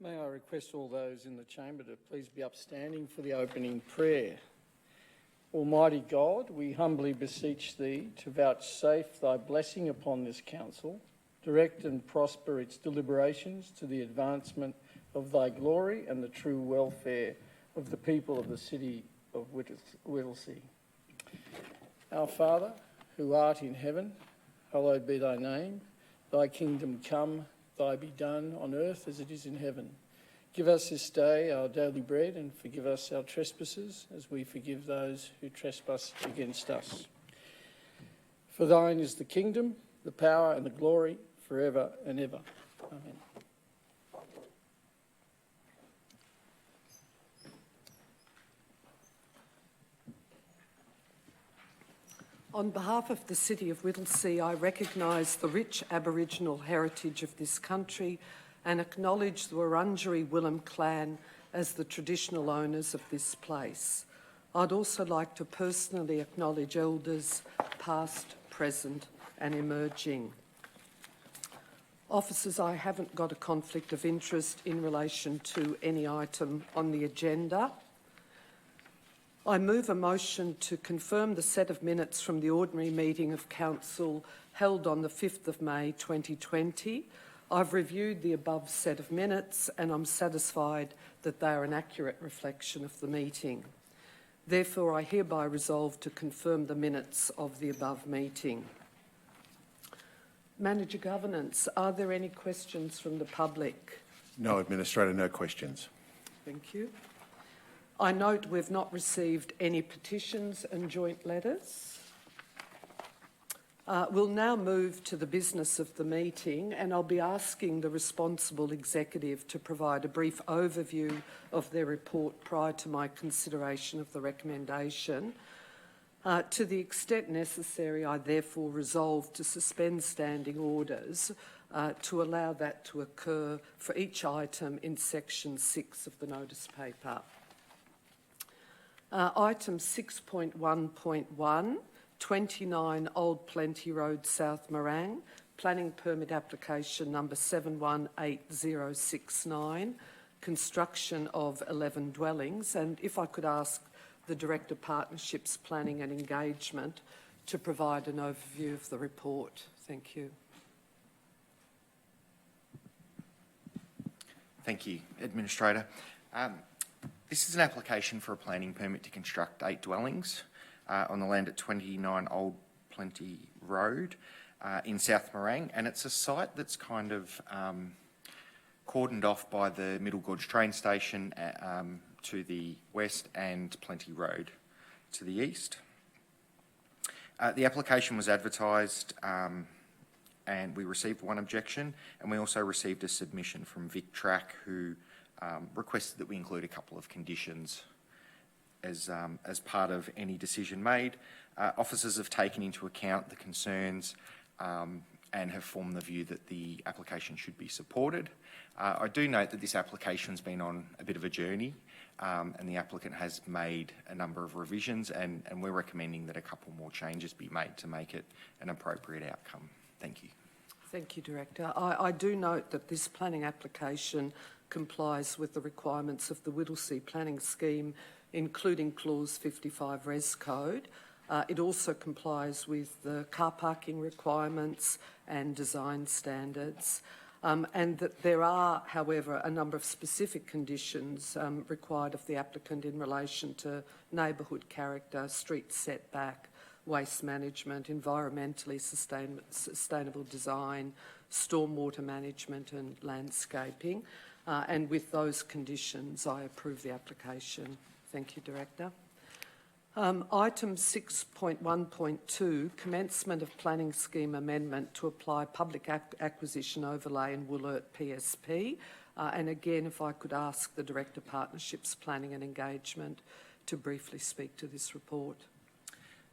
May I request all those in the chamber to please be upstanding for the opening prayer. Almighty God, we humbly beseech Thee to vouchsafe Thy blessing upon this council, direct and prosper its deliberations to the advancement of Thy glory and the true welfare of the people of the city of Whittlesea. Our Father, who art in heaven, hallowed be Thy name. Thy kingdom come, Thy be done on earth as it is in heaven. Give us this day our daily bread and forgive us our trespasses as we forgive those who trespass against us. For Thine is the kingdom, the power and the glory forever and ever. Amen. On behalf of the City of Whittlesea, I recognise the rich Aboriginal heritage of this country and acknowledge the Wurundjeri Willam clan as the traditional owners of this place. I'd also like to personally acknowledge elders past, present and emerging. Officers, I haven't got a conflict of interest in relation to any item on the agenda. I move a motion to confirm the set of minutes from the ordinary meeting of Council held on the 5th of May 2020. I've reviewed the above set of minutes and I'm satisfied that they are an accurate reflection of the meeting. Therefore, I hereby resolve to confirm the minutes of the above meeting. Manager Governance, are there any questions from the public? No, Administrator, no questions. Thank you. I note we've not received any petitions and joint letters. We'll now move to the business of the meeting, and I'll be asking the responsible executive to provide a brief overview of their report prior to my consideration of the recommendation. To the extent necessary, I therefore resolve to suspend standing orders to allow that to occur for each item in section 6 of the notice paper. Item 6.1.1, 29 Old Plenty Road, South Morang, planning permit application number 718069, construction of 11 dwellings. And if I could ask the Director Partnerships, Planning and Engagement to provide an overview of the report. Thank you. Thank you, Administrator. This is an application for a planning permit to construct 8 dwellings on the land at 29 Old Plenty Road in South Morang, and it's a site that's kind of cordoned off by the Middle Gorge train station to the west and Plenty Road to the east. The application was advertised and we received 1 objection, and we also received a submission from VicTrack who requested that we include a couple of conditions as part of any decision made. Officers have taken into account the concerns and have formed the view that the application should be supported. I do note that this application's been on a bit of a journey and the applicant has made a number of revisions, and we're recommending that a couple more changes be made to make it an appropriate outcome. Thank you. Thank you, Director. I do note that this planning application complies with the requirements of the Whittlesea Planning Scheme, including Clause 55 Res Code. It also complies with the car parking requirements and design standards, and that there are, however, a number of specific conditions required of the applicant in relation to neighbourhood character, street setback, waste management, environmentally sustainable design, stormwater management and landscaping. And with those conditions, I approve the application. Thank you, Director. Item 6.1.2, commencement of planning scheme amendment to apply public acquisition overlay in WOLLERT PSP. And again, if I could ask the Director Partnerships, Planning and Engagement to briefly speak to this report.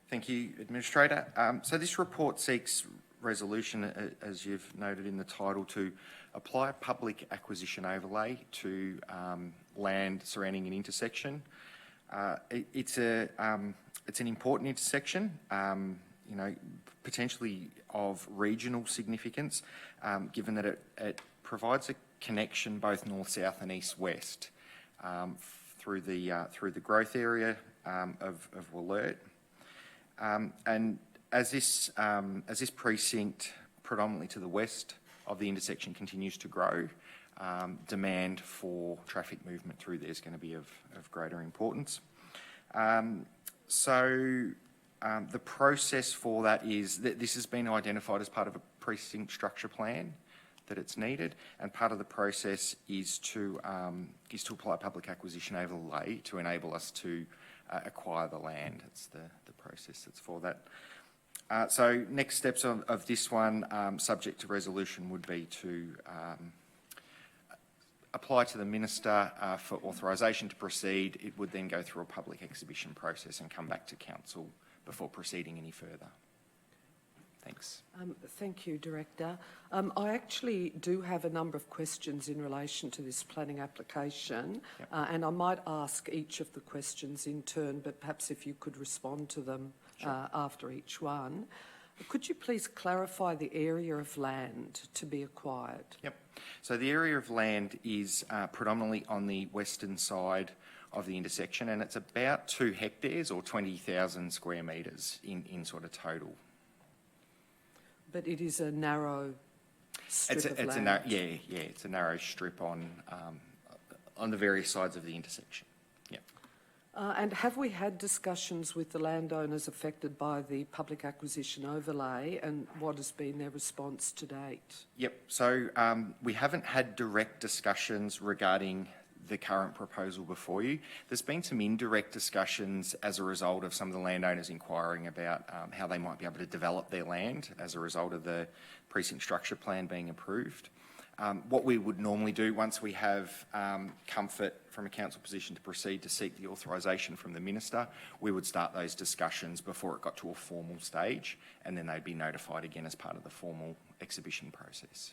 Thank you, Administrator. So this report seeks resolution, as you've noted in the title, to apply a public acquisition overlay to land surrounding an intersection. It's an important intersection, potentially of regional significance, given that it provides a connection both north-south and east-west through the growth area of WOLLERT. And as this precinct, predominantly to the west of the intersection, continues to grow, demand for traffic movement through there is going to be of greater importance. The process for that is that this has been identified as part of a precinct structure plan, that it's needed, and part of the process is to apply a public acquisition overlay to enable us to acquire the land. It's the process that's for that. So next steps of this one, subject to resolution, would be to apply to the Minister for authorisation to proceed. It would then go through a public exhibition process and come back to Council before proceeding any further. Thanks. Thank you, Director. I actually do have a number of questions in relation to this planning application, Yep. And I might ask each of the questions in turn, but perhaps if you could respond to them after each one. Could you please clarify the area of land to be acquired? Yep. So the area of land is predominantly on the western side of the intersection, and it's about 2 hectares or 20,000 square metres in sort of total. But it is a narrow strip of land. It's a narrow strip on the various sides of the intersection. Yep. And have we had discussions with the landowners affected by the public acquisition overlay, and what has been their response to date? Yep. So we haven't had direct discussions regarding the current proposal before you. There's been some indirect discussions as a result of some of the landowners inquiring about how they might be able to develop their land as a result of the precinct structure plan being approved. What we would normally do once we have comfort from a council position to proceed to seek the authorisation from the Minister, we would start those discussions before it got to a formal stage, and then they'd be notified again as part of the formal exhibition process.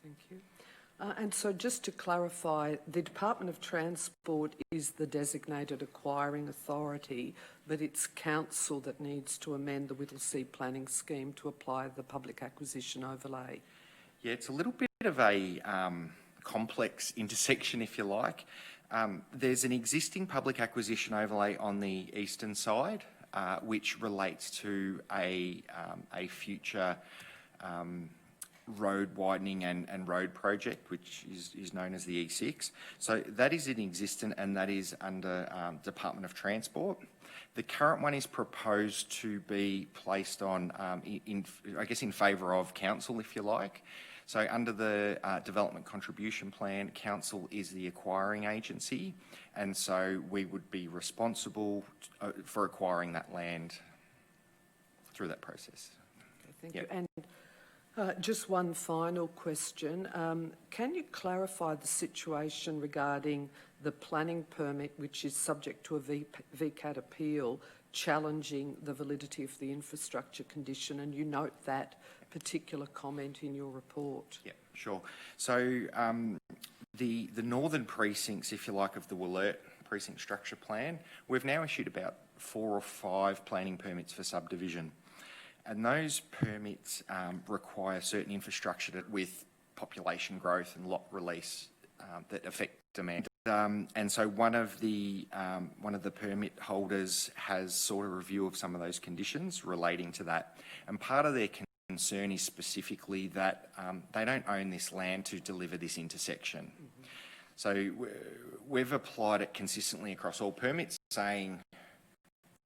Thank you. And so just to clarify, the Department of Transport is the designated acquiring authority, but it's council that needs to amend the Whittlesea planning scheme to apply the public acquisition overlay. Yeah, it's a little bit of a complex intersection, if you like. There's an existing public acquisition overlay on the eastern side, which relates to a future road widening and road project, which is known as the E6. So that is in existence, and that is under Department of Transport. The current one is proposed to be placed on, in favour of council, if you like. So under the Development Contribution Plan, council is the acquiring agency, and so we would be responsible for acquiring that land through that process. Okay, thank you. And just one final question. Can you clarify the situation regarding the planning permit, which is subject to a VCAT appeal, challenging the validity of the infrastructure condition? And you note that particular comment in your report. Yeah, sure. So the northern precincts, if you like, of the WOLLERT precinct structure plan, we've now issued about 4 or 5 planning permits for subdivision. And those permits require certain infrastructure with population growth and lot release that affect demand. And so one of the permit holders has sought a review of some of those conditions relating to that. And part of their concern is specifically that they don't own this land to deliver this intersection. Mm-hmm. So we've applied it consistently across all permits, saying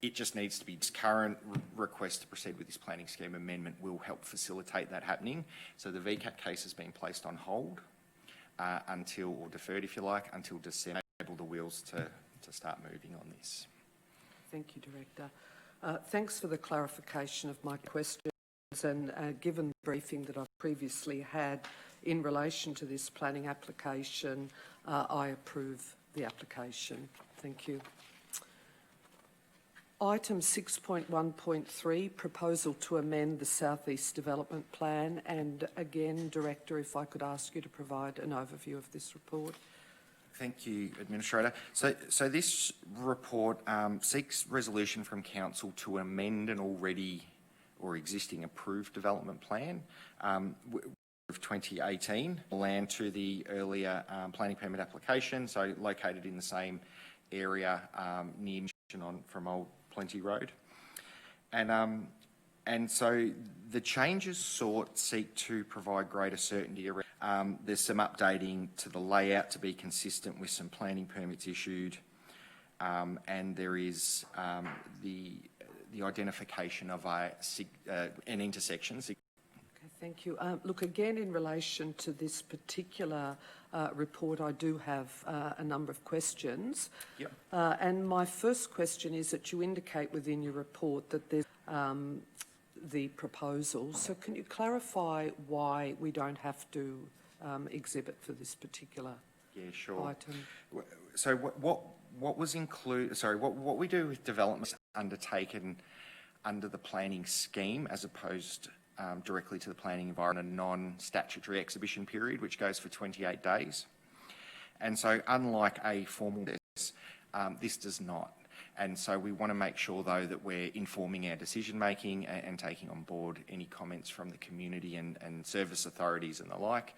it just needs to be. This current request to proceed with this planning scheme amendment will help facilitate that happening. So the VCAT case has been placed on hold or deferred, if you like, until December, enable the wheels to start moving on this. Thank you, Director. Thanks for the clarification of my questions, and given the briefing that I've previously had in relation to this planning application, I approve the application. Thank you. Item 6.1.3, proposal to amend the South East Development Plan. And again, Director, if I could ask you to provide an overview of this report. Thank you, Administrator. So this report seeks resolution from Council to amend an already or existing approved development plan. of 2018, land to the earlier planning permit application, so located in the same area near from Old Plenty Road. And so the changes seek to provide greater certainty around. There's some updating to the layout to be consistent with some planning permits issued, and there is the identification of an intersection. Okay, thank you. Look, again, in relation to this particular report, I do have a number of questions. Yep. And my first question is that you indicate within your report that there's the proposal. So can you clarify why we don't have to exhibit for this particular item? So what was included? Sorry, what we do with development is undertaken under the planning scheme as opposed directly to the planning environment, a non-statutory exhibition period, which goes for 28 days. And so unlike a formal test, this does not. And so we want to make sure, though, that we're informing our decision-making and taking on board any comments from the community and service authorities and the like.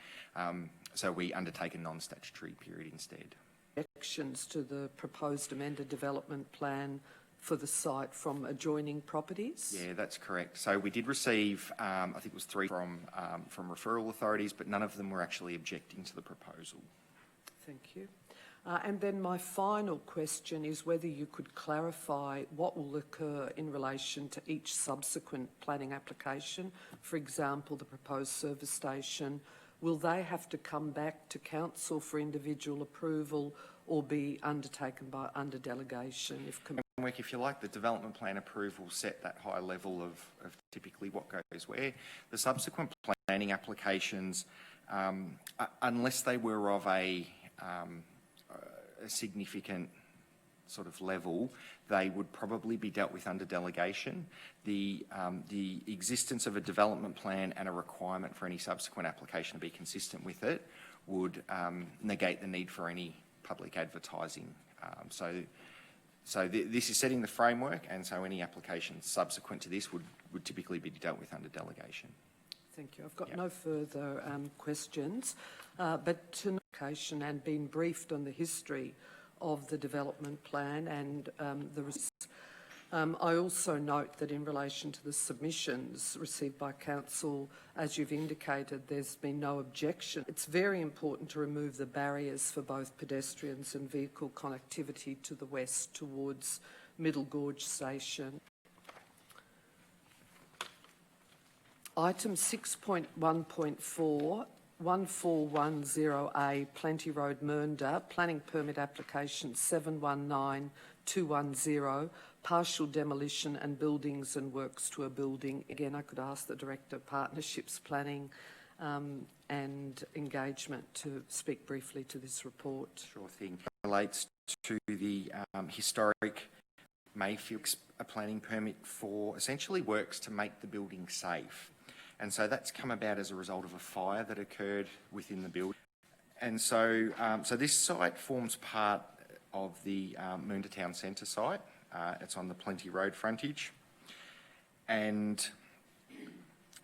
So we undertake a non-statutory period instead. Objections to the proposed amended development plan for the site from adjoining properties? Yeah, that's correct. So we did receive, I think it was 3 from referral authorities, but none of them were actually objecting to the proposal. Thank you. And then my final question is whether you could clarify what will occur in relation to each subsequent planning application. For example, the proposed service station, will they have to come back to council for individual approval or be undertaken under delegation? If you like, the development plan approval set that high level of typically what goes where. The subsequent planning applications, unless they were of a significant sort of level, they would probably be dealt with under delegation. The existence of a development plan and a requirement for any subsequent application to be consistent with it would negate the need for any public advertising. So this is setting the framework, and so any applications subsequent to this would typically be dealt with under delegation. Thank you. I've got no further questions, but to notification and being briefed on the history of the development plan and I also note that in relation to the submissions received by council, as you've indicated, there's been no objection. It's very important to remove the barriers for both pedestrians and vehicle connectivity to the west towards Middle Gorge Station. Item 6.1.4, 1410A, Plenty Road, MERNDA, Planning Permit Application 719210, partial demolition and buildings and works to a building. Again, I could ask the Director of Partnerships, Planning and Engagement to speak briefly to this report. Sure thing. It relates to the historic Mayfield planning permit for essentially works to make the building safe. And so that's come about as a result of a fire that occurred within the building. And so, so this site forms part of the MERNDA Town Centre site. It's on the Plenty Road frontage. And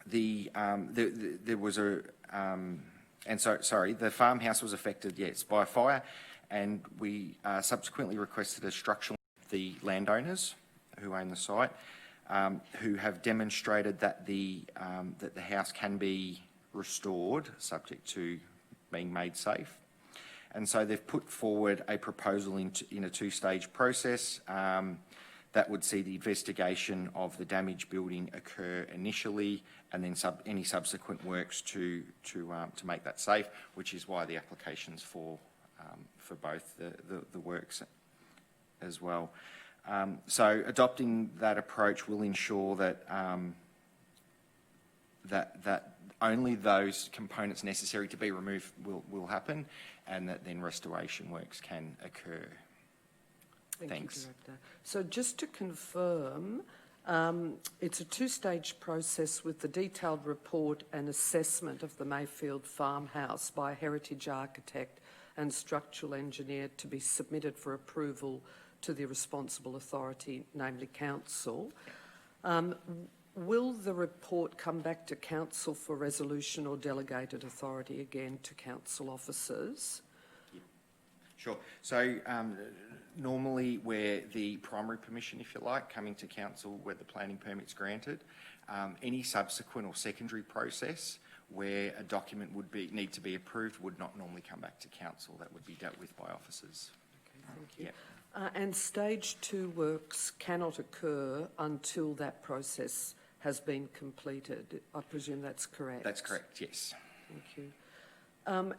there was a, the farmhouse was affected, yes, by a fire, and we subsequently requested a structural the landowners who own the site, who have demonstrated that the house can be restored subject to being made safe. And so they've put forward a proposal in a two-stage process that would see the investigation of the damaged building occur initially, and then any subsequent works to make that safe, which is why the application's for both the works as well. So adopting that approach will ensure that that only those components necessary to be removed will happen, and that then restoration works can occur. Thanks. Thank you, Director. So just to confirm, it's a two-stage process with the detailed report and assessment of the Mayfield farmhouse by a heritage architect and structural engineer to be submitted for approval to the responsible authority, namely council. Will the report come back to council for resolution or delegated authority again to council officers? Sure. So normally where the primary permission, if you like, coming to council where the planning permit's granted, any subsequent or secondary process where a document would need to be approved would not normally come back to council. That would be dealt with by officers. Okay, thank you. Yep. And stage 2 works cannot occur until that process has been completed. I presume that's correct? That's correct, yes. Thank you.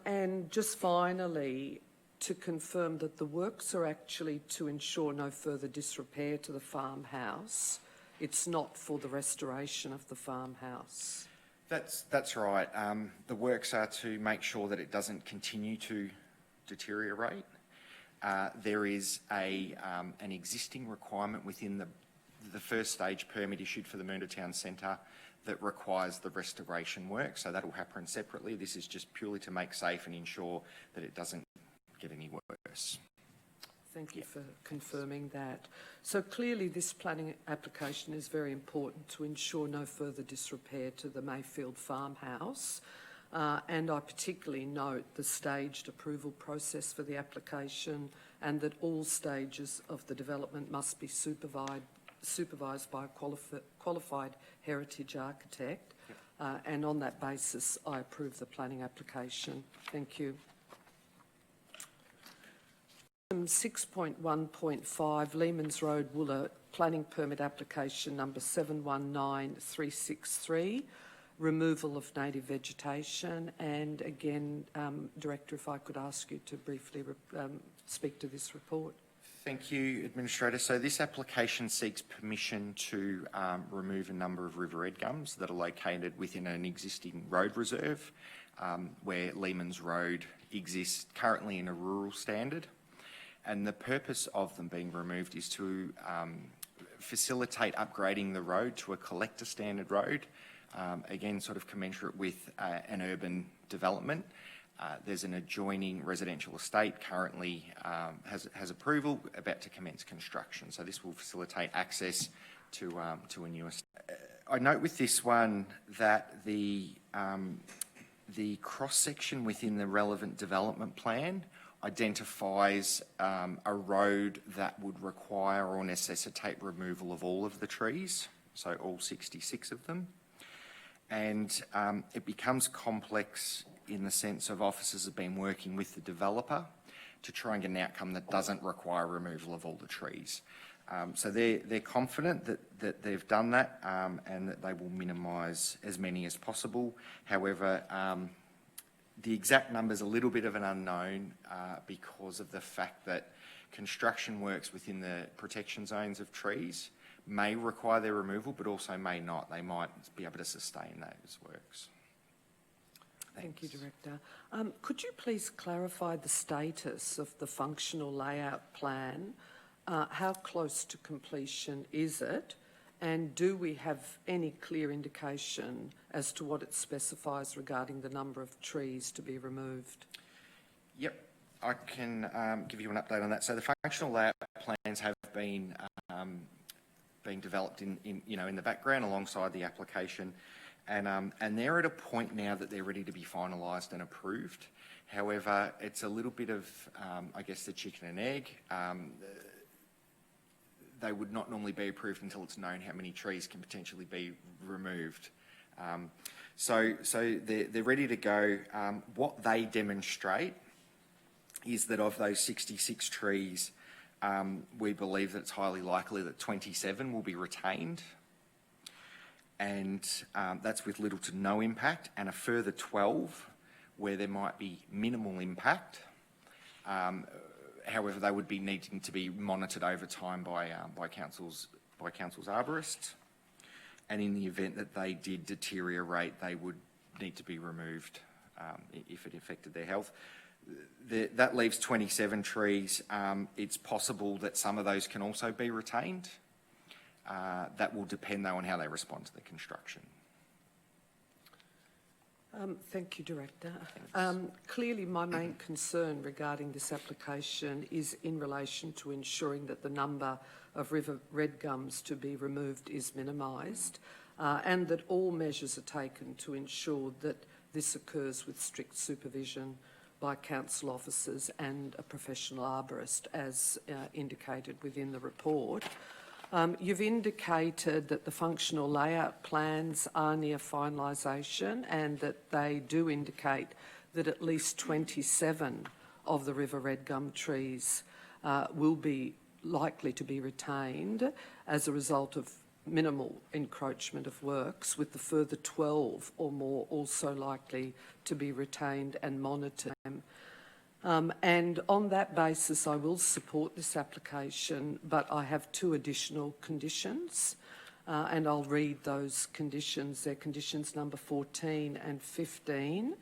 And just finally, to confirm that the works are actually to ensure no further disrepair to the farmhouse. It's not for the restoration of the farmhouse. That's right. The works are to make sure that it doesn't continue to deteriorate. There is an existing requirement within the first stage permit issued for the MERNDA Town Centre that requires the restoration work, so that will happen separately. This is just purely to make safe and ensure that it doesn't get any worse. Thank you for confirming that. So clearly this planning application is very important to ensure no further disrepair to the Mayfield farmhouse. And I particularly note the staged approval process for the application and that all stages of the development must be supervised by a qualified heritage architect. And on that basis, I approve the planning application. Thank you. 6.1.5 Lehmann's Road, Woollert, planning permit application number 719363, removal of native vegetation. And again, Director, if I could ask you to briefly speak to this report. Thank you, Administrator. So this application seeks permission to remove a number of river edgums that are located within an existing road reserve where Lehmann's Road exists currently in a rural standard. And the purpose of them being removed is to facilitate upgrading the road to a collector standard road, again, sort of commensurate with an urban development. There's an adjoining residential estate currently has approval about to commence construction. So this will facilitate access to a new estate. I note with this one that the cross-section within the relevant development plan identifies a road that would require or necessitate removal of all of the trees, so all 66 of them. And it becomes complex in the sense of officers have been working with the developer to try and get an outcome that doesn't require removal of all the trees. So they're confident that they've done that and that they will minimise as many as possible. However, the exact number is a little bit of an unknown because of the fact that construction works within the protection zones of trees may require their removal, but also may not. They might be able to sustain those works. Thank you, Director. Could you please clarify the status of the functional layout plan? How close to completion is it? And do we have any clear indication as to what it specifies regarding the number of trees to be removed? Yep, I can give you an update on that. So the functional layout plans have been being developed in the background alongside the application, and they're at a point now that they're ready to be finalised and approved. However, it's a little bit of, I guess, the chicken and egg. They would not normally be approved until it's known how many trees can potentially be removed. So they're ready to go. What they demonstrate is that of those 66 trees, we believe that it's highly likely that 27 will be retained, and that's with little to no impact, and a further 12 where there might be minimal impact. However, they would be needing to be monitored over time by council's arborists, and in the event that they did deteriorate, they would need to be removed if it affected their health. That leaves 27 trees. It's possible that some of those can also be retained. That will depend, though, on how they respond to the construction. Thank you, Director. Clearly, my main concern regarding this application is in relation to ensuring that the number of river red gums to be removed is minimised, and that all measures are taken to ensure that this occurs with strict supervision by council officers and a professional arborist, as indicated within the report. You've indicated that the functional layout plans are near finalisation and that they do indicate that at least 27 of the river red gum trees will be likely to be retained as a result of minimal encroachment of works, with the further 12 or more also likely to be retained and monitored. And on that basis, I will support this application, but I have two additional conditions, and I'll read those conditions. They're conditions number 14 and 15,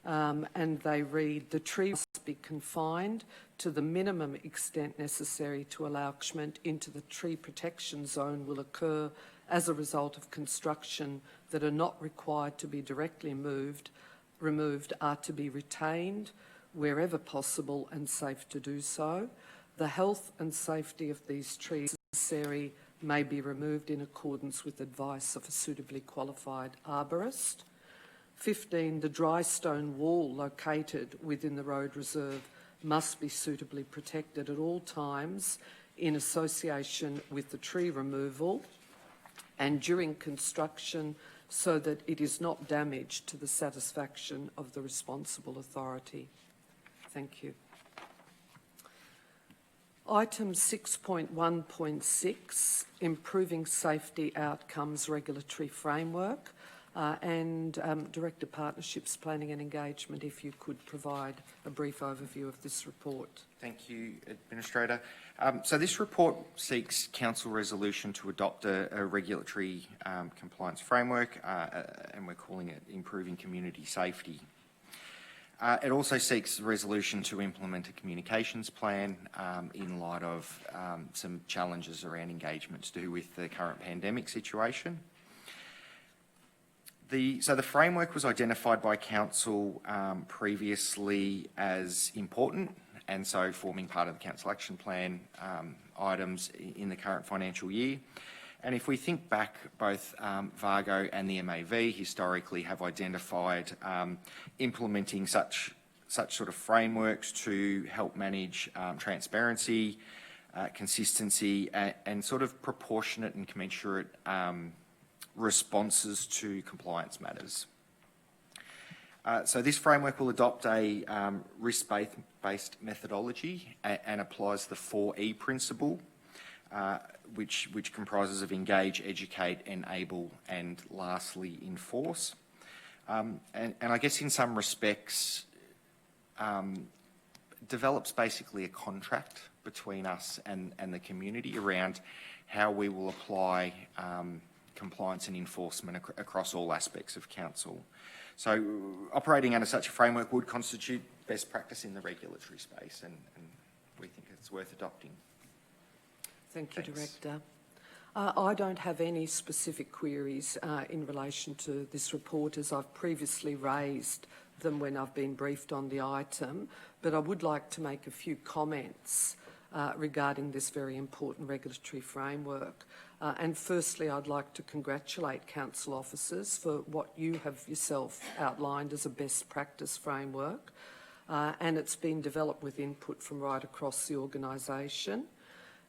and they read, the tree must be confined to the minimum extent necessary to allow encroachment into the tree protection zone will occur as a result of construction that are not required to be directly removed are to be retained wherever possible and safe to do so. The health and safety of these trees necessary may be removed in accordance with advice of a suitably qualified arborist. 15, the dry stone wall located within the road reserve must be suitably protected at all times in association with the tree removal and during construction so that it is not damaged to the satisfaction of the responsible authority. Thank you. Item 6.1.6, improving safety outcomes regulatory framework, and Director Partnerships, Planning and Engagement, if you could provide a brief overview of this report. Thank you, Administrator. So this report seeks council resolution to adopt a regulatory compliance framework, and we're calling it Improving Community Safety. It also seeks resolution to implement a communications plan in light of some challenges around engagement to do with the current pandemic situation. So the framework was identified by Council previously as important, and so forming part of the Council Action Plan items in the current financial year. And if we think back, both VAGO and the MAV historically have identified implementing such sort of frameworks to help manage transparency, consistency, and sort of proportionate and commensurate responses to compliance matters. So this framework will adopt a risk-based methodology and applies the 4E principle, which comprises of engage, educate, enable, and lastly, enforce. And I guess in some respects, develops basically a contract between us and the community around how we will apply compliance and enforcement across all aspects of council. So operating under such a framework would constitute best practice in the regulatory space, and we think it's worth adopting. Thank you, Thanks. Director. I don't have any specific queries in relation to this report, as I've previously raised them when I've been briefed on the item, but I would like to make a few comments regarding this very important regulatory framework. And firstly, I'd like to congratulate council officers for what you have yourself outlined as a best practice framework, and it's been developed with input from right across the organisation.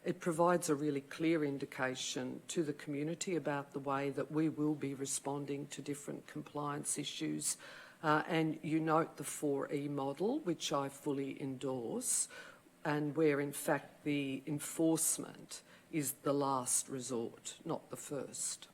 It provides a really clear indication to the community about the way that we will be responding to different compliance issues, and you note the 4E model, which I fully endorse, and where in fact the enforcement is the last resort, not the first.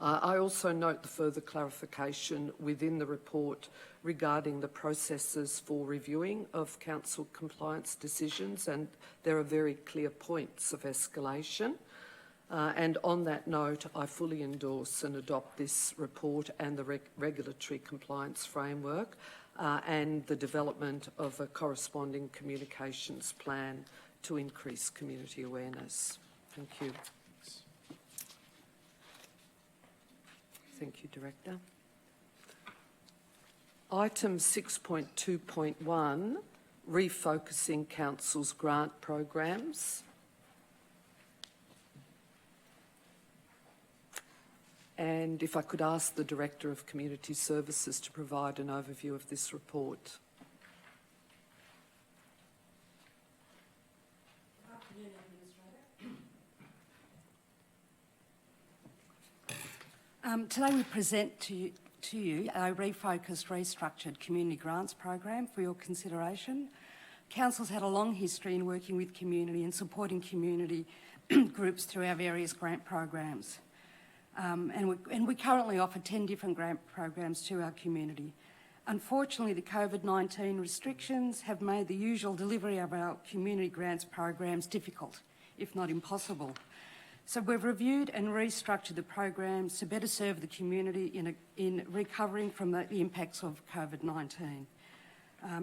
I also note the further clarification within the report regarding the processes for reviewing of council compliance decisions, and there are very clear points of escalation. And on that note, I fully endorse and adopt this report and the regulatory compliance framework and the development of a corresponding communications plan to increase community awareness. Thank you. Thank you, Director. Item 6.2.1, refocusing council's grant programs. And if I could ask the Director of Community Services to provide an overview of this report. Today we present to you a refocused, restructured community grants program for your consideration. Council's had a long history in working with community and supporting community groups through our various grant programs. And we currently offer 10 different grant programs to our community. Unfortunately, the COVID-19 restrictions have made the usual delivery of our community grants programs difficult, if not impossible. So we've reviewed and restructured the programs to better serve the community in recovering from the impacts of COVID-19.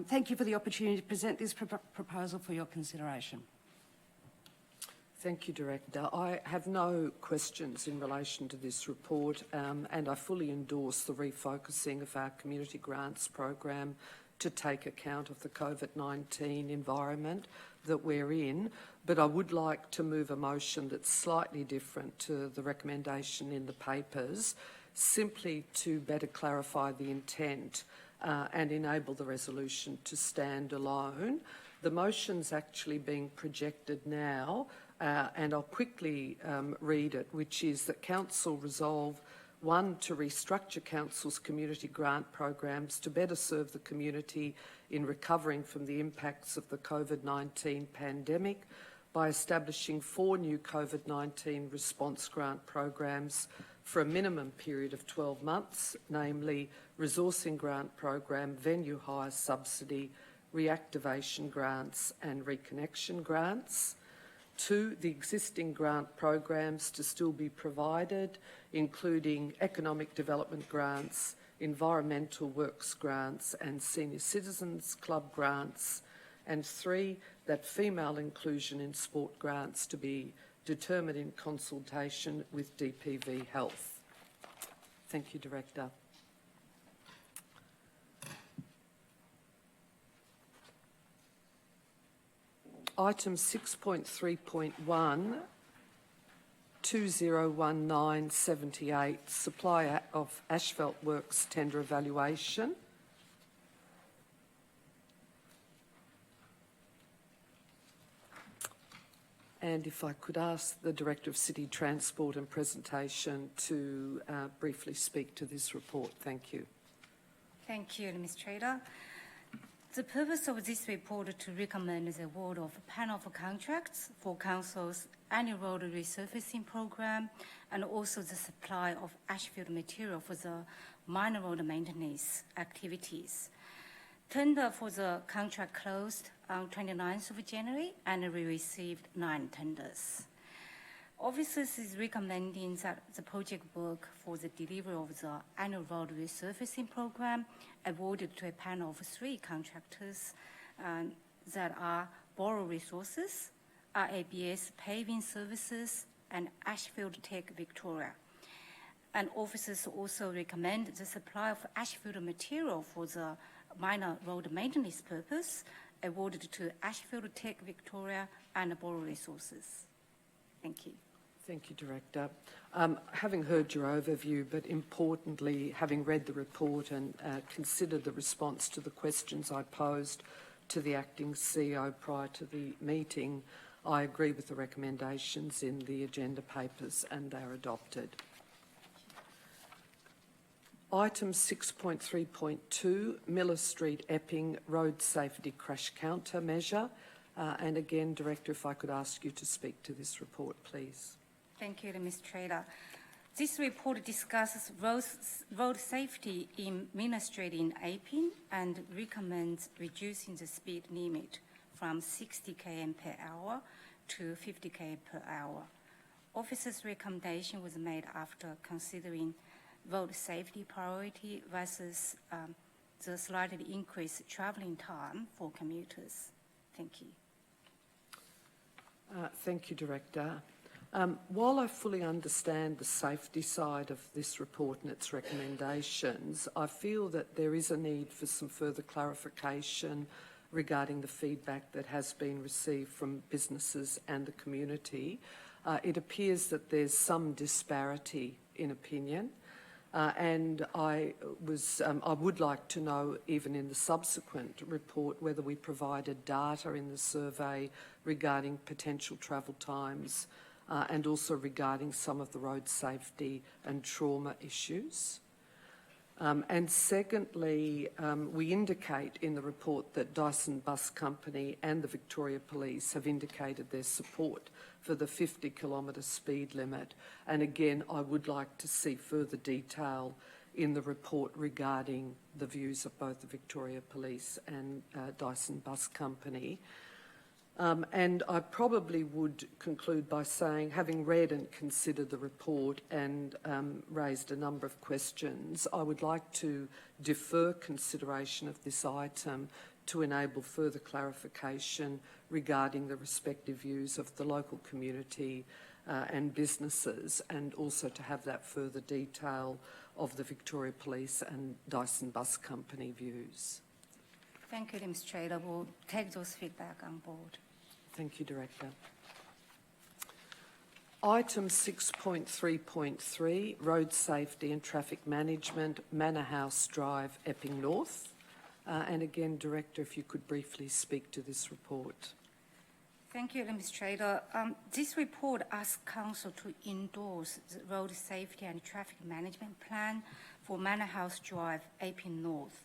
Thank you for the opportunity to present this proposal for your consideration. Thank you, Director. I have no questions in relation to this report, and I fully endorse the refocusing of our community grants program to take account of the COVID-19 environment that we're in, but I would like to move a motion that's slightly different to the recommendation in the papers, simply to better clarify the intent and enable the resolution to stand alone. The motion's actually being projected now, and I'll quickly read it, which is that Council resolve 1, to restructure Council's community grant programs to better serve the community in recovering from the impacts of the COVID-19 pandemic by establishing 4 new COVID-19 response grant programs for a minimum period of 12 months, namely Resourcing Grant Program, Venue Hire Subsidy, Reactivation Grants and Reconnection Grants. 2, the existing grant programs to still be provided, including Economic Development Grants, Environmental Works Grants and Senior Citizens Club Grants. And 3, that female inclusion in sport grants to be determined in consultation with DPV Health. Thank you, Director. Item 6.3.1, 201978, supply of asphalt works tender evaluation. And if I could ask the Director of City Transport and Presentation to briefly speak to this report. Thank you. Thank you, Administrator. The purpose of this report is to recommend the award of a panel of contracts for Council's annual road resurfacing program and also the supply of asphalt material for the minor road maintenance activities. Tender for the contract closed on 29th of January and we received 9 tenders. Officers is recommending that the project work for the delivery of the annual road resurfacing program awarded to a panel of 3 contractors that are Borrow Resources, RABS Paving Services, and Asphalt Tech Victoria. And officers also recommend the supply of asphalt material for the minor road maintenance purpose awarded to Asphalt Tech Victoria and Borrow Resources. Thank you. Thank you, Director. Having heard your overview, but importantly, having read the report and considered the response to the questions I posed to the Acting CEO prior to the meeting, I agree with the recommendations in the agenda papers and they are adopted. Item 6.3.2, Miller Street Epping Road Safety Crash Countermeasure. And again, Director, if I could ask you to speak to this report, please. Thank you, Administrator. This report discusses road safety in Miller Street in Epping and recommends reducing the speed limit from 60 km per hour to 50 km per hour. Officers' recommendation was made after considering road safety priority versus the slightly increased travelling time for commuters. Thank you. Thank you, Director. While I fully understand the safety side of this report and its recommendations, I feel that there is a need for some further clarification regarding the feedback that has been received from businesses and the community. It appears that there's some disparity in opinion, and I would like to know, even in the subsequent report, whether we provided data in the survey regarding potential travel times and also regarding some of the road safety and trauma issues. And secondly, we indicate in the report that Dyson Bus Company and the Victoria Police have indicated their support for the 50-kilometre speed limit. And again, I would like to see further detail in the report regarding the views of both the Victoria Police and Dyson Bus Company. And I probably would conclude by saying, having read and considered the report and raised a number of questions, I would like to defer consideration of this item to enable further clarification regarding the respective views of the local community and businesses, and also to have that further detail of the Victoria Police and Dyson Bus Company views. Thank you, Demonstrator. We'll take those feedback on board. Thank you, Director. Item 6.3.3, Road Safety and Traffic Management, Manor House Drive, Epping North. And again, Director, if you could briefly speak to this report. Thank you, Demonstrator. This report asks Council to endorse the Road Safety and Traffic Management Plan for Manor House Drive, Epping North,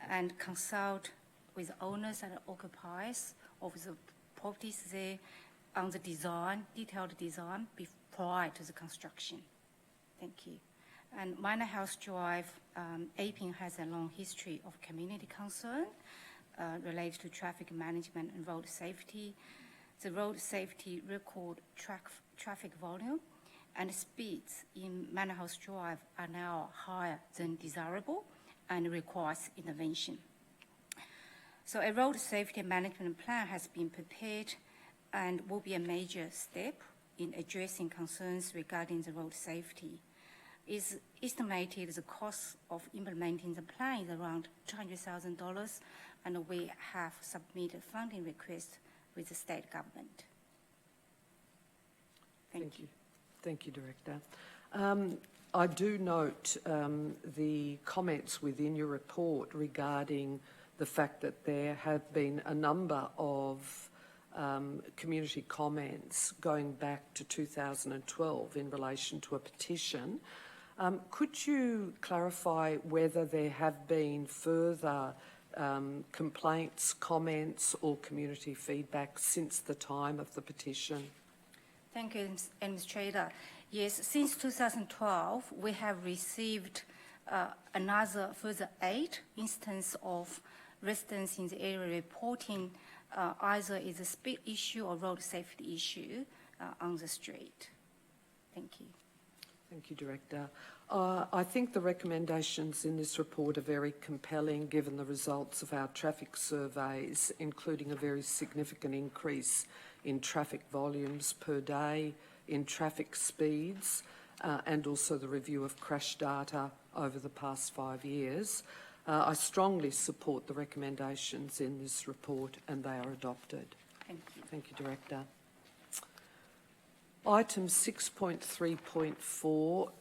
and consult with owners and occupiers of the properties there on the design, detailed design, prior to the construction. Thank you. And Manor House Drive, Epping has a long history of community concern related to traffic management and road safety. The road safety record traffic volume and speeds in Manor House Drive are now higher than desirable and requires intervention. So a road safety management plan has been prepared and will be a major step in addressing concerns regarding the road safety. It's estimated the cost of implementing the plan is around $200,000, and we have submitted funding requests with the state government. Thank you. Thank you, Director. I do note the comments within your report regarding the fact that there have been a number of community comments going back to 2012 in relation to a petition. Could you clarify whether there have been further complaints, comments or community feedback since the time of the petition? Thank you, Administrator. Yes, since 2012, we have received another further 8 instances of residents in the area reporting either is a speed issue or road safety issue on the street. Thank you. Thank you, Director. I think the recommendations in this report are very compelling given the results of our traffic surveys, including a very significant increase in traffic volumes per day, in traffic speeds, and also the review of crash data over the past 5 years. I strongly support the recommendations in this report and they are adopted. Thank you. Thank you, Director. Item 6.3.4,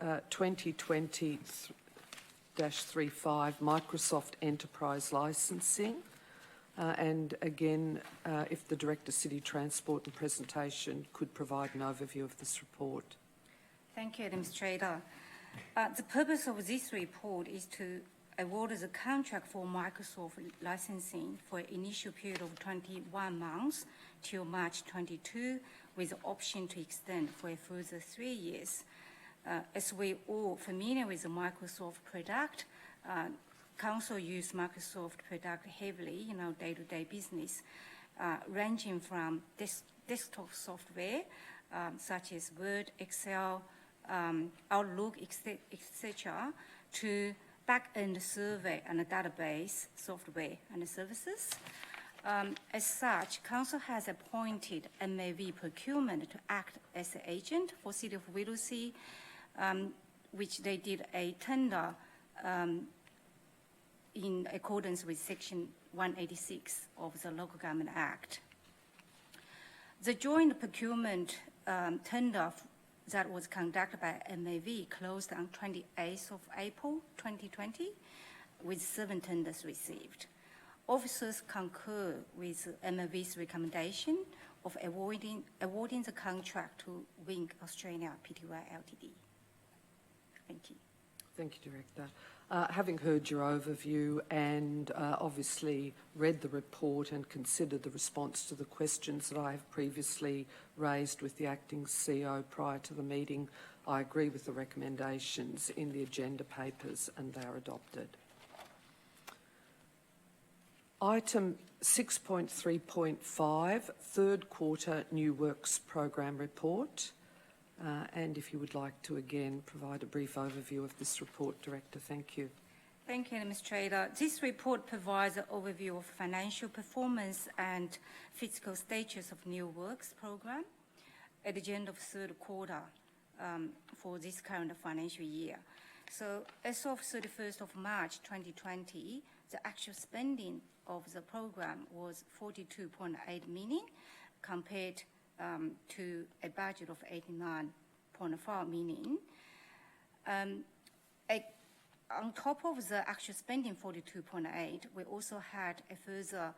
2020-35, Microsoft Enterprise Licensing. And again, if the Director, City Transport and Presentation could provide an overview of this report. Thank you, Administrator. The purpose of this report is to award the contract for Microsoft licensing for an initial period of 21 months till March 22, with the option to extend for a further 3 years. As we all familiar with the Microsoft product, Council use Microsoft product heavily in our day-to-day business, ranging from desktop software such as Word, Excel, Outlook, etc., to back-end survey and database software and services. As such, Council has appointed MAV Procurement to act as the agent for City of Whittlesea, which they did a tender in accordance with Section 186 of the Local Government Act. The joint procurement tender that was conducted by MAV closed on 28th of April 2020 with 7 tenders received. Officers concur with MAV's recommendation of awarding the contract to Wing Australia Pty Ltd. Thank you. Thank you, Director. Having heard your overview and obviously read the report and considered the response to the questions that I have previously raised with the Acting CEO prior to the meeting, I agree with the recommendations in the agenda papers and they are adopted. Item 6.3.5, third quarter New Works Program Report. And if you would like to again provide a brief overview of this report, Director, thank you. Thank you, Administrator. This report provides an overview of financial performance and fiscal status of New Works Program at the end of third quarter for this current financial year. So as of 31st of March 2020, the actual spending of the program was 42.8 million compared to a budget of 89.4 million. On top of the actual spending 42.8, we also had a further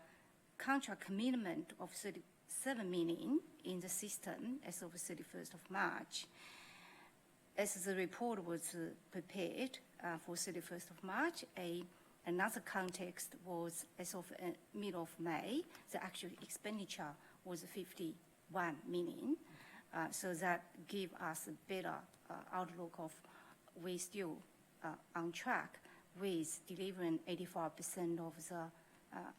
contract commitment of 37 million in the system as of 31st of March. As the report was prepared for 31st of March, another context was as of middle of May, the actual expenditure was 51 million. So that give us a better outlook of we still on track with delivering 85% of the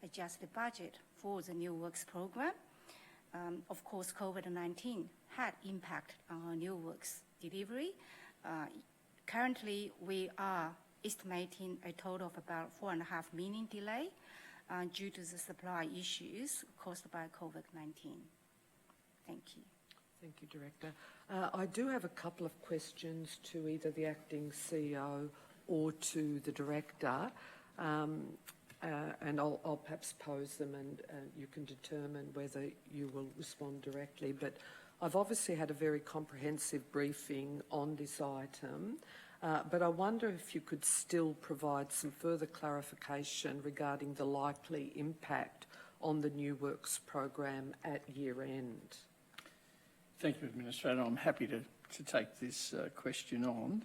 adjusted budget for the New Works Program. Of course, COVID-19 had impact on our New Works delivery. Currently, we are estimating a total of about 4.5 million delay due to the supply issues caused by COVID-19. Thank you. Thank you, Director. I do have a couple of questions to either the Acting CEO or to the Director, and I'll perhaps pose them and you can determine whether you will respond directly. But I've obviously had a very comprehensive briefing on this item, but I wonder if you could still provide some further clarification regarding the likely impact on the New Works program at year end. Thank you, Administrator. I'm happy to take this question on.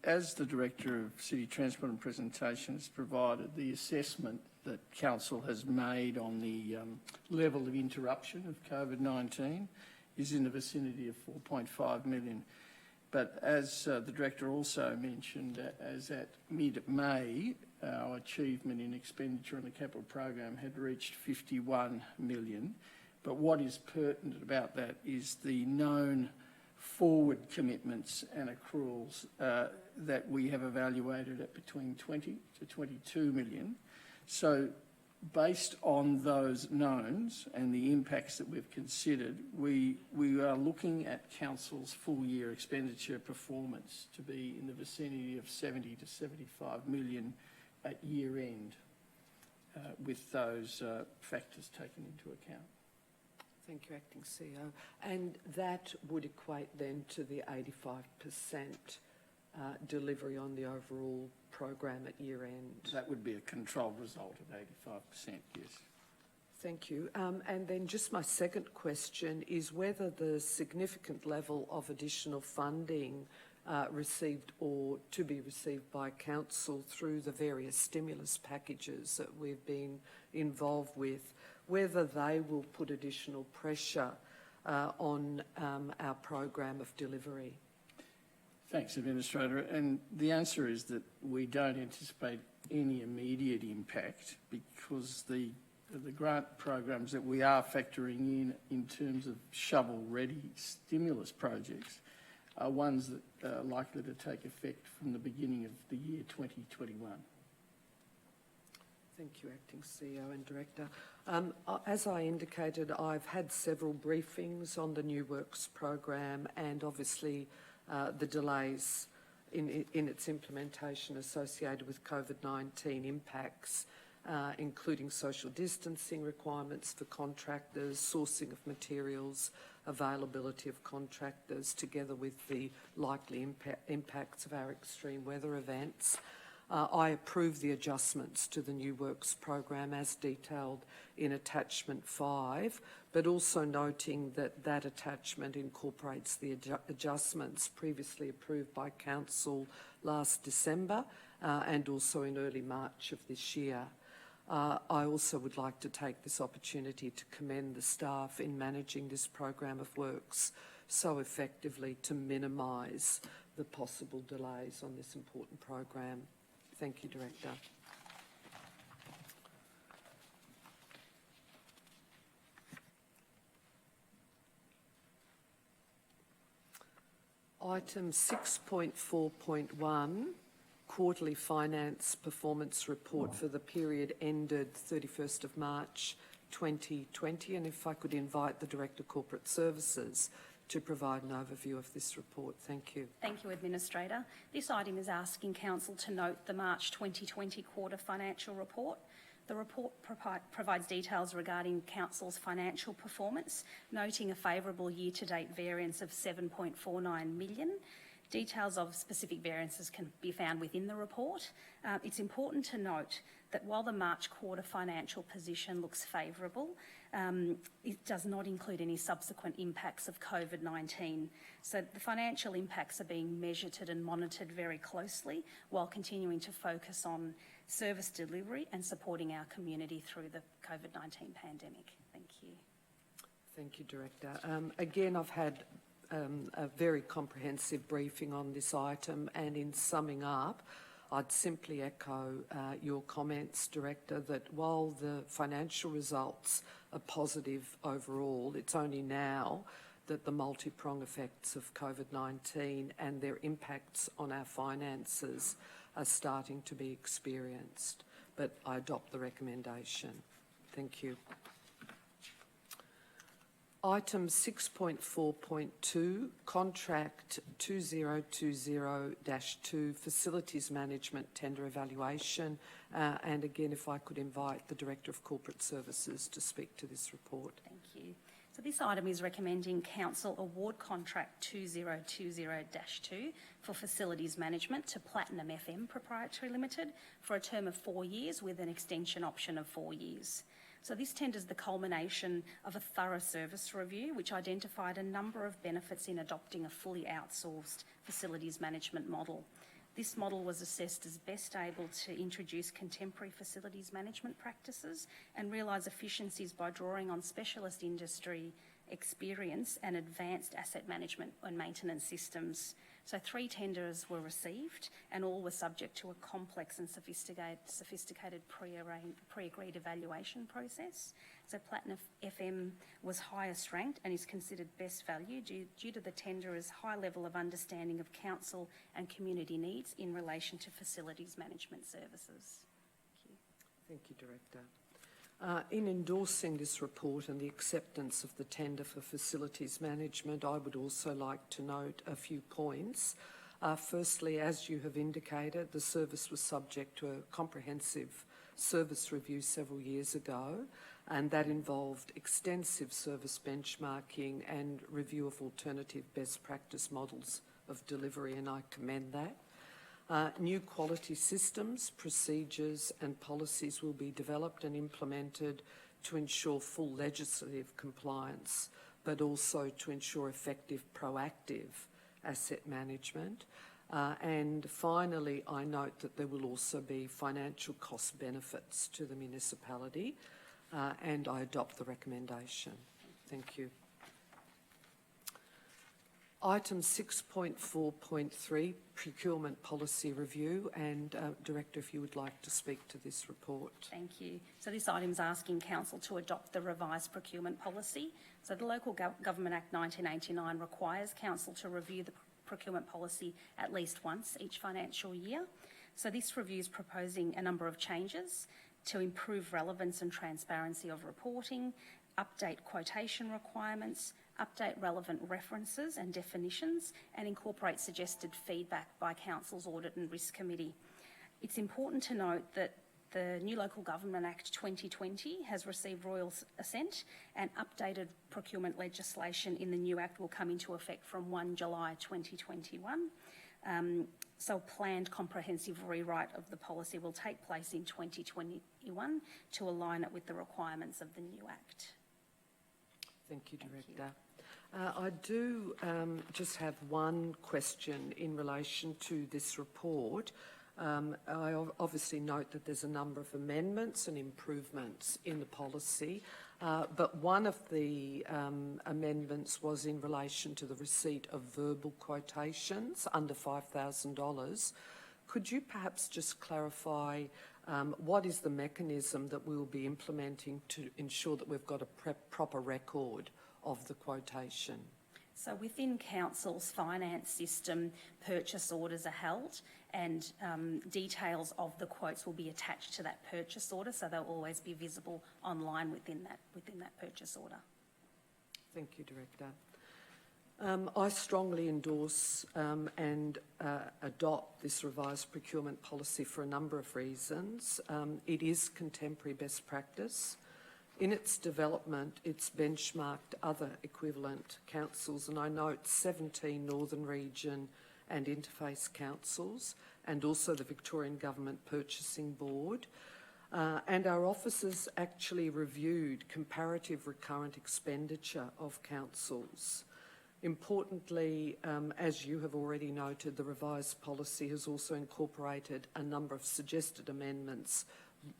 As the Director of City Transport and Presentation has provided, the assessment that Council has made on the level of interruption of COVID-19 is in the vicinity of 4.5 million. But as the Director also mentioned, as at mid-May, our achievement in expenditure on the capital program had reached 51 million. But what is pertinent about that is the known forward commitments and accruals that we have evaluated at between 20 to 22 million. So based on those knowns and the impacts that we've considered, we are looking at Council's full year expenditure performance to be in the vicinity of 70 to 75 million at year end with those factors taken into account. Thank you, Acting CEO. And that would equate then to the 85% delivery on the overall program at year end. That would be a controlled result of 85%, yes. Thank you. And then just my second question is whether the significant level of additional funding received or to be received by Council through the various stimulus packages that we've been involved with, whether they will put additional pressure on our program of delivery. Thanks, Administrator. And the answer is that we don't anticipate any immediate impact because the grant programs that we are factoring in terms of shovel-ready stimulus projects are ones that are likely to take effect from the beginning of the year 2021. Thank you, Acting CEO and Director. As I indicated, I've had several briefings on the New Works program and obviously the delays in its implementation associated with COVID-19 impacts, including social distancing requirements for contractors, sourcing of materials, availability of contractors, together with the likely impacts of our extreme weather events. I approve the adjustments to the New Works program as detailed in Attachment 5, but also noting that that attachment incorporates the adjustments previously approved by Council last December and also in early March of this year. I also would like to take this opportunity to commend the staff in managing this program of works so effectively to minimise the possible delays on this important program. Thank you, Director. Item 6.4.1, Quarterly Finance Performance Report for the period ended 31st of March 2020. And if I could invite the Director of Corporate Services to provide an overview of this report. Thank you. Thank you, Administrator. This item is asking Council to note the March 2020 quarter financial report. The report provides details regarding Council's financial performance, noting a favourable year-to-date variance of $7.49 million. Details of specific variances can be found within the report. It's important to note that while the March quarter financial position looks favourable, it does not include any subsequent impacts of COVID-19. So the financial impacts are being measured and monitored very closely while continuing to focus on service delivery and supporting our community through the COVID-19 pandemic. Thank you. Thank you, Director. Again, I've had a very comprehensive briefing on this item, and in summing up, I'd simply echo your comments, Director, that while the financial results are positive overall, it's only now that the multi-prong effects of COVID-19 and their impacts on our finances are starting to be experienced. But I adopt the recommendation. Thank you. Item 6.4.2, Contract 2020-2, Facilities Management Tender Evaluation. And again, if I could invite the Director of Corporate Services to speak to this report. Thank you. So this item is recommending Council award Contract 2020-2 for Facilities Management to Platinum FM Proprietary Limited for a term of 4 years with an extension option of 4 years. So this tender is the culmination of a thorough service review which identified a number of benefits in adopting a fully outsourced facilities management model. This model was assessed as best able to introduce contemporary facilities management practices and realise efficiencies by drawing on specialist industry experience and advanced asset management and maintenance systems. So 3 tenders were received and all were subject to a complex and sophisticated pre-agreed evaluation process. So Platinum FM was highest ranked and is considered best value due to the tenderer's high level of understanding of council and community needs in relation to facilities management services. Thank you, Director. In endorsing this report and the acceptance of the tender for facilities management, I would also like to note a few points. Firstly, as you have indicated, the service was subject to a comprehensive service review several years ago, and that involved extensive service benchmarking and review of alternative best practice models of delivery, and I commend that. New quality systems, procedures and policies will be developed and implemented to ensure full legislative compliance, but also to ensure effective proactive asset management. And finally, I note that there will also be financial cost benefits to the municipality, and I adopt the recommendation. Thank you. Item 6.4.3, Procurement Policy Review, and Director, if you would like to speak to this report. Thank you. So this item is asking Council to adopt the revised procurement policy. So the Local Government Act 1989 requires Council to review the procurement policy at least once each financial year. So this review is proposing a number of changes. to improve relevance and transparency of reporting, update quotation requirements, update relevant references and definitions, and incorporate suggested feedback by Council's Audit and Risk Committee. It's important to note that the new Local Government Act 2020 has received royal assent, and updated procurement legislation in the new Act will come into effect from 1 July 2021. So a planned comprehensive rewrite of the policy will take place in 2021 to align it with the requirements of the new Act. Thank you, Director. I do just have one question in relation to this report. I obviously note that there's a number of amendments and improvements in the policy, but one of the amendments was in relation to the receipt of verbal quotations under $5,000. Could you perhaps just clarify what is the mechanism that we will be implementing to ensure that we've got a proper record of the quotation? So within Council's finance system, purchase orders are held, and details of the quotes will be attached to that purchase order, so they'll always be visible online within that purchase order. Thank you, Director. I strongly endorse and adopt this revised procurement policy for a number of reasons. It is contemporary best practice. In its development, it's benchmarked other equivalent councils, and I note 17 Northern Region and Interface councils, and also the Victorian Government Purchasing Board. And our officers actually reviewed comparative recurrent expenditure of councils. Importantly, as you have already noted, the revised policy has also incorporated a number of suggested amendments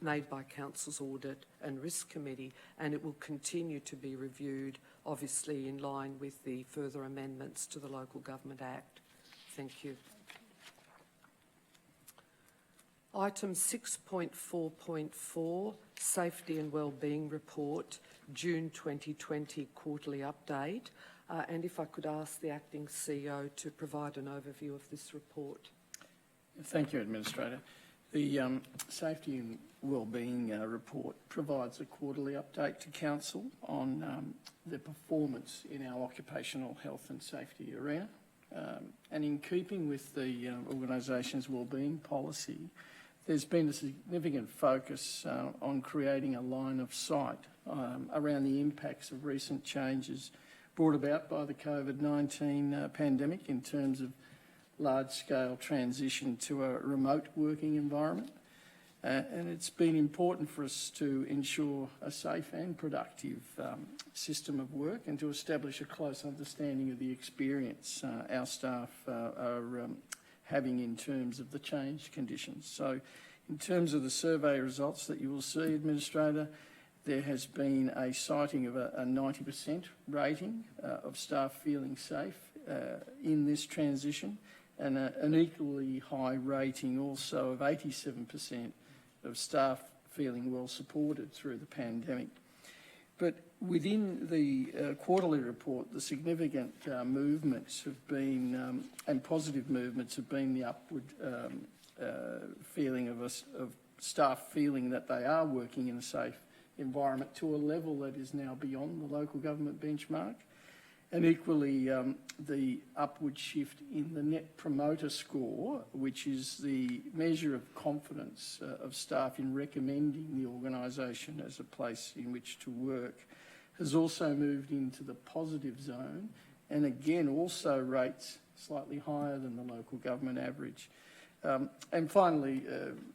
made by Council's Audit and Risk Committee, and it will continue to be reviewed, obviously in line with the further amendments to the Local Government Act. Thank you. Item 6.4.4, Safety and Wellbeing Report, June 2020 Quarterly Update. And if I could ask the Acting CEO to provide an overview of this report. Thank you, Administrator. The Safety and Wellbeing Report provides a quarterly update to Council on the performance in our occupational health and safety arena. And in keeping with the organisation's wellbeing policy, there's been a significant focus on creating a line of sight around the impacts of recent changes brought about by the COVID-19 pandemic in terms of large-scale transition to a remote working environment. And it's been important for us to ensure a safe and productive system of work, and to establish a close understanding of the experience our staff are having in terms of the changed conditions. So in terms of the survey results that you will see, Administrator, there has been a citing of a 90% rating of staff feeling safe in this transition, and an equally high rating also of 87% of staff feeling well supported through the pandemic. But within the quarterly report, the significant movements have been, and positive movements have been, the upward feeling of staff feeling that they are working in a safe environment to a level that is now beyond the local government benchmark. And equally, the upward shift in the Net Promoter Score, which is the measure of confidence of staff in recommending the organisation as a place in which to work, has also moved into the positive zone, and again also rates slightly higher than the local government average. And finally,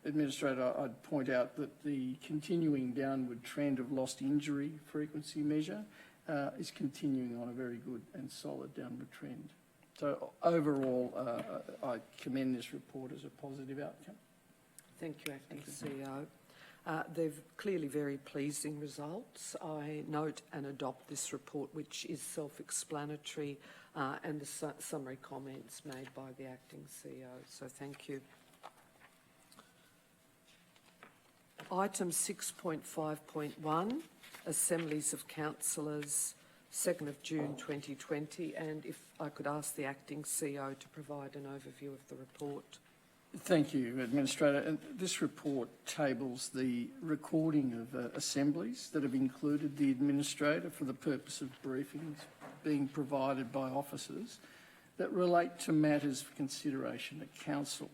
Administrator, I'd point out that the continuing downward trend of lost injury frequency measure is continuing on a very good and solid downward trend. So overall, I commend this report as a positive outcome. Thank you, Acting CEO. They're clearly very pleasing results. I note and adopt this report, which is self-explanatory, and the summary comments made by the Acting CEO. So thank you. Item 6.5.1, Assemblies of Councillors, 2nd of June 2020, and if I could ask the Acting CEO to provide an overview of the report. Thank you, Administrator. And this report tables the recording of assemblies that have included the Administrator for the purpose of briefings being provided by officers that relate to matters for consideration at Council.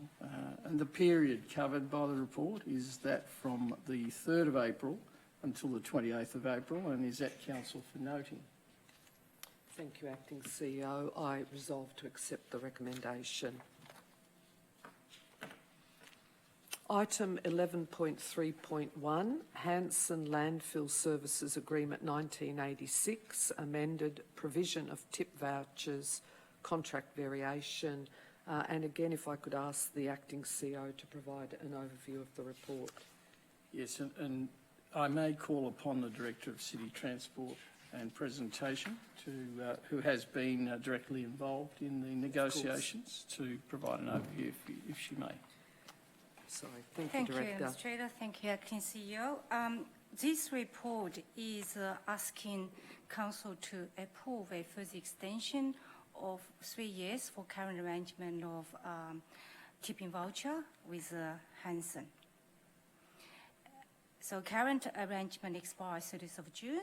And the period covered by the report is that from the 3rd of April until the 28th of April and is at Council for noting. Thank you, Acting CEO. I resolve to accept the recommendation. Item 11.3.1, HANSON Landfill Services Agreement 1986, amended, provision of tip vouchers, contract variation. And again, if I could ask the Acting CEO to provide an overview of the report. Yes, and I may call upon the Director of City Transport and Presentation, who has been directly involved in the negotiations, to provide an overview if she may. Sorry, thank you, Thank you, Director. Administrator. Thank you, Acting CEO. This report is asking Council to approve a further extension of 3 years for current arrangement of tipping voucher with HANSON. So current arrangement expires 30th of June,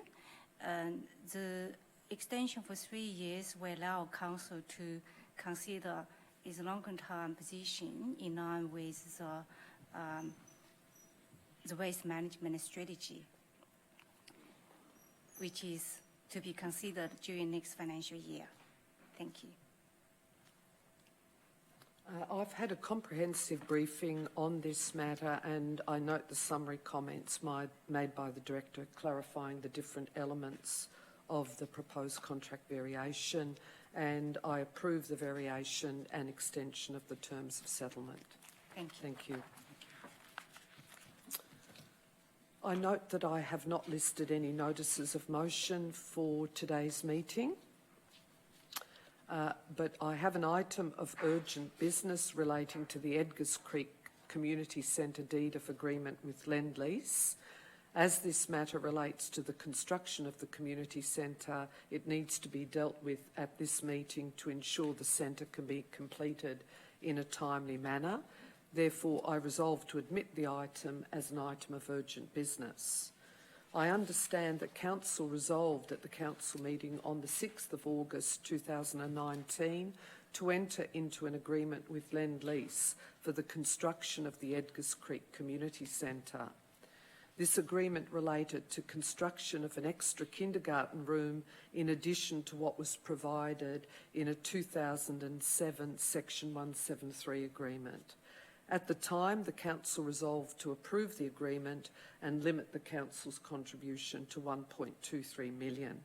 and the extension for 3 years will allow Council to consider its longer-term position in line with the waste management strategy, which is to be considered during next financial year. Thank you. I've had a comprehensive briefing on this matter, and I note the summary comments made by the Director clarifying the different elements of the proposed contract variation, and I approve the variation and extension of the terms of settlement. Thank you. Thank you. I note that I have not listed any notices of motion for today's meeting. But I have an item of urgent business relating to the Edgars Creek Community Centre deed of agreement with Lendlease. As this matter relates to the construction of the community centre, it needs to be dealt with at this meeting to ensure the centre can be completed in a timely manner. Therefore, I resolve to admit the item as an item of urgent business. I understand that Council resolved at the Council meeting on the 6th of August 2019 to enter into an agreement with Lendlease for the construction of the Edgars Creek Community Centre. This agreement related to construction of an extra kindergarten room in addition to what was provided in a 2007 Section 173 agreement. At the time, the Council resolved to approve the agreement and limit the Council's contribution to $1.23 million.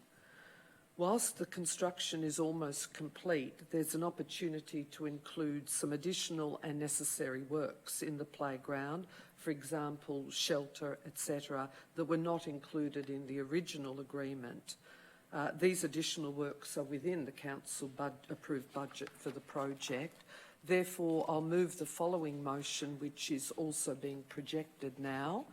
Whilst the construction is almost complete, there's an opportunity to include some additional and necessary works in the playground, for example, shelter, etc., that were not included in the original agreement. These additional works are within the Council approved budget for the project. Therefore, I'll move the following motion, which is also being projected now,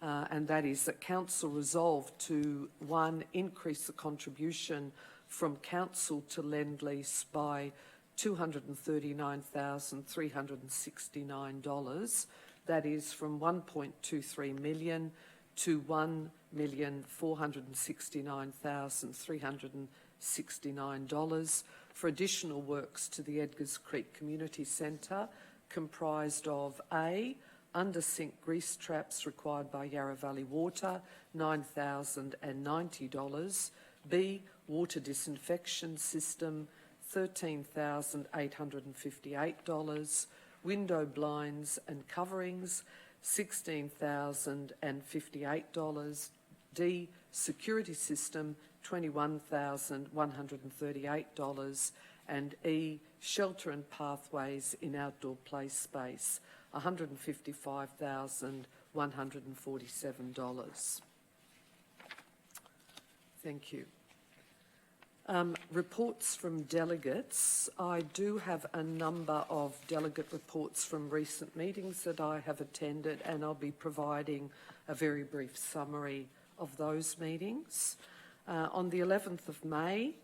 and that is that Council resolve to, 1, increase the contribution from Council to Lendlease by $239,369. That is from $1.23 million to $1,469,369 for additional works to the Edgars Creek Community Centre, comprised of A, under-sink grease traps required by Yarra Valley Water, $9,090, B, water disinfection system, $13,858, window blinds and coverings, $16,058, D, security system, $21,138, and E, shelter and pathways in outdoor play space, $155,147. Thank you. Reports from delegates. I do have a number of delegate reports from recent meetings that I have attended, and I'll be providing a very brief summary of those meetings. On the 11th of May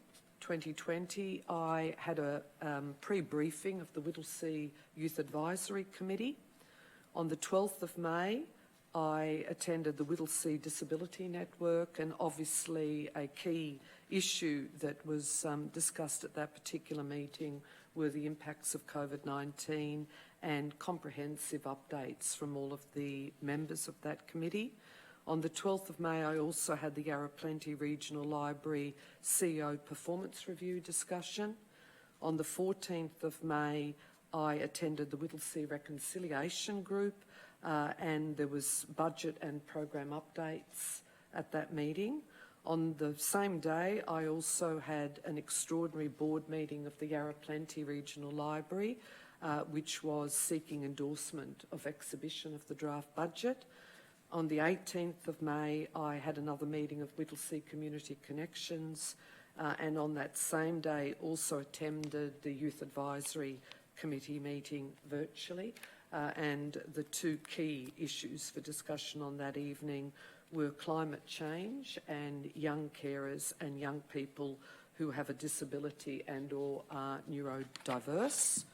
2020, I had a pre-briefing of the Whittlesea Youth Advisory Committee. On the 12th of May, I attended the Whittlesea Disability Network, and obviously a key issue that was discussed at that particular meeting were the impacts of COVID-19 and comprehensive updates from all of the members of that committee. On the 12th of May, I also had the Yarra Plenty Regional Library CEO Performance Review discussion. On the 14th of May, I attended the Whittlesea Reconciliation Group, and there was budget and program updates at that meeting. On the same day, I also had an extraordinary board meeting of the Yarra Plenty Regional Library, which was seeking endorsement of exhibition of the draft budget. On the 18th of May, I had another meeting of Whittlesea Community Connections, and on that same day also attended the Youth Advisory Committee meeting virtually. And the two key issues for discussion on that evening were climate change and young carers and young people who have a disability and or are neurodiverse.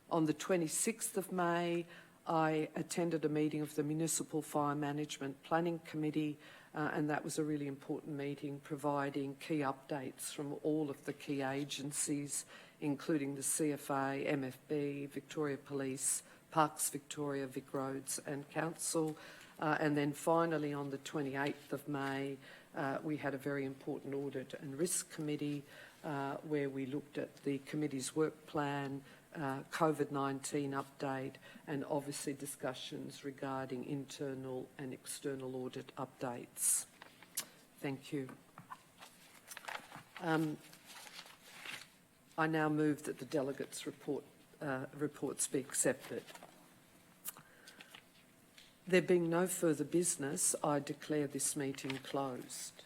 On the 26th of May, I attended a meeting of the Municipal Fire Management Planning Committee, and that was a really important meeting, providing key updates from all of the key agencies, including the CFA, MFB, Victoria Police, Parks Victoria, Vic Roads and Council. And then finally on the 28th of May, we had a very important Audit and Risk Committee where we looked at the committee's work plan, COVID-19 update, and obviously discussions regarding internal and external audit updates. Thank you. I now move that the delegates' reports be accepted. There being no further business, I declare this meeting closed.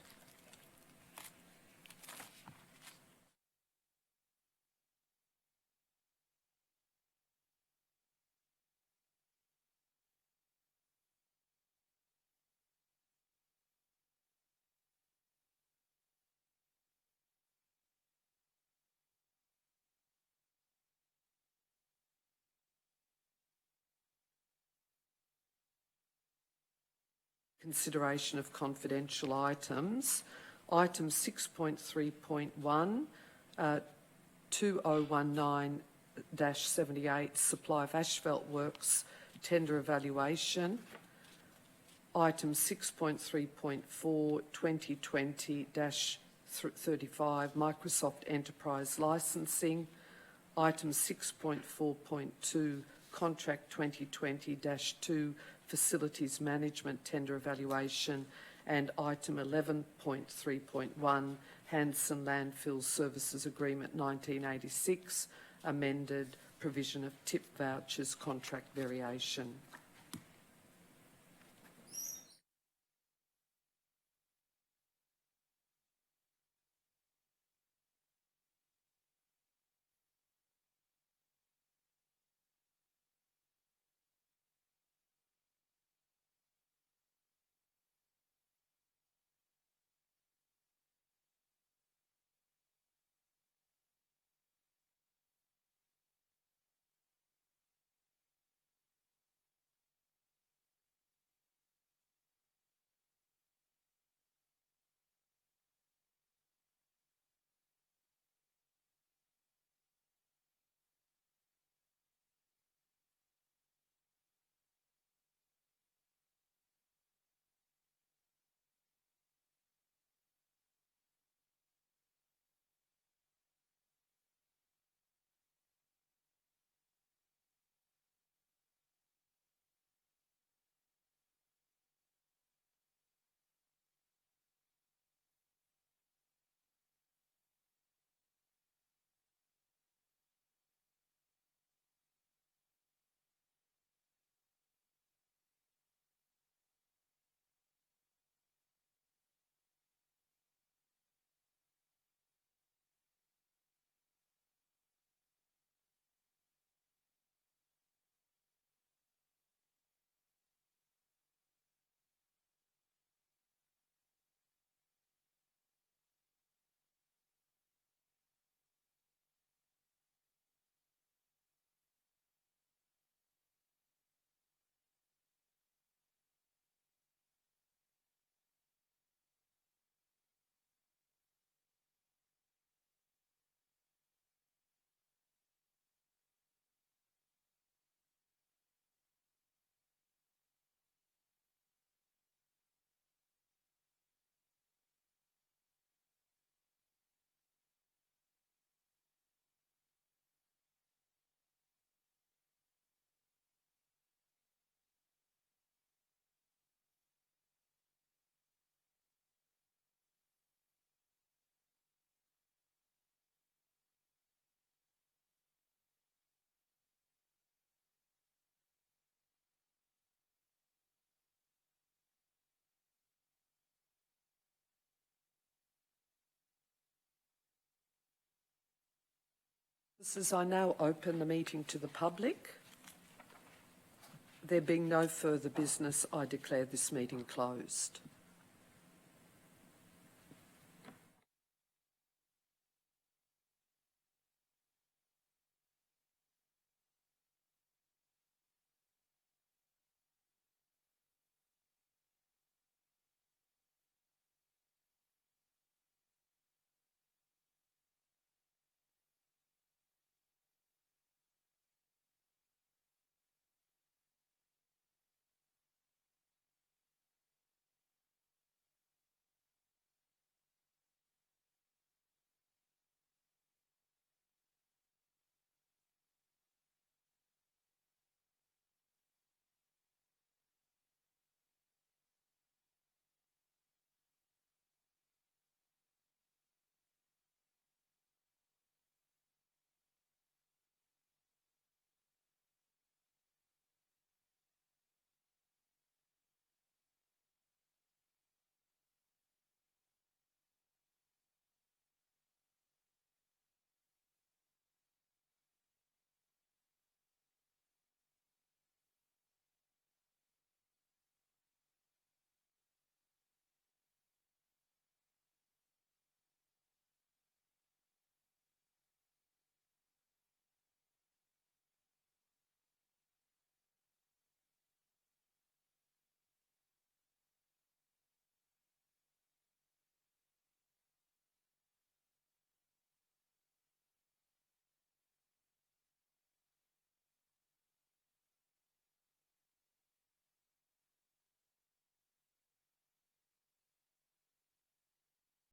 Consideration of confidential items. Item 6.3.1, 2019-78, supply of asphalt works, tender evaluation. Item 6.3.4, 2020-35, Microsoft Enterprise Licensing. Item 6.4.2, Contract 2020-2, Facilities Management Tender Evaluation, and item 11.3.1, HANSON Landfill Services Agreement 1986, amended provision of tip vouchers contract variation. As I now open the meeting to the public. There being no further business, I declare this meeting closed.